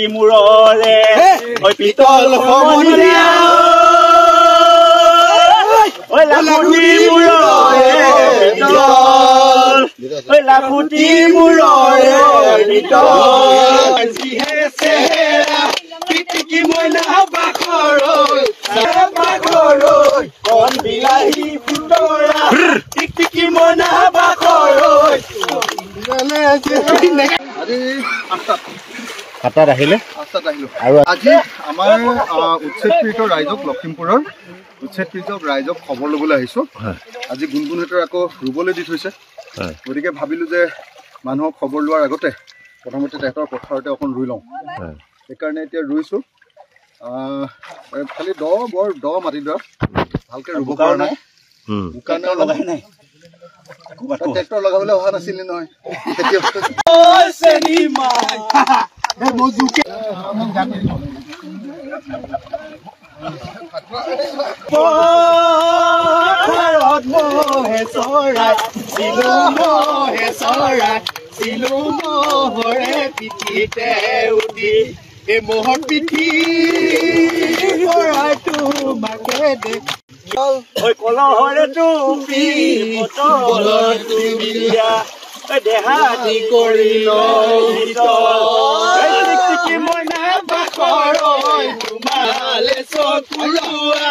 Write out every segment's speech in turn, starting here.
Murore, oi pitol homonia. Oi la puti murore, pitol. Oi la puti murore, pitol. Si hesera, pitiki moina bakoro, bakoro. Kon bilahi putora, pitiki moina bakoro. হাতত আহিলে আৰু আজি আমাৰ উচ্ছেদপীড়িত ৰাইজক লখিমপুৰৰ উচ্ছেদপীড়িত ৰাইজক খবৰ ল'বলৈ আহিছোঁ। আজি গুণগুণহঁতৰ আকৌ ৰুবলৈ দি থৈছে, গতিকে ভাবিলোঁ যে মানুহক খবৰ লোৱাৰ আগতে প্ৰথমতে তেখেতৰ পথাৰতে অকণ ৰুই লওঁ। সেইকাৰণে এতিয়া ৰুইছোঁ। খালি বৰ দ মাটিডৰা ভালকৈ ৰুব পৰা নাই, বোকানে লগাই নাই। ট্ৰেক্টৰ লগাবলৈ অহা নাছিলে নহয়। মোহৰ পিঠি oi kolore tupi botolor tubiya dehati korilo tiki mona bakhoroi tumale sokulua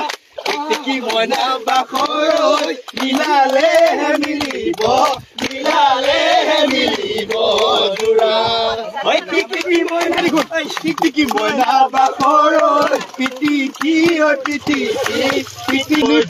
tiki mona bakhoroi milale milibo dura oi tiki mona bakhoroi piti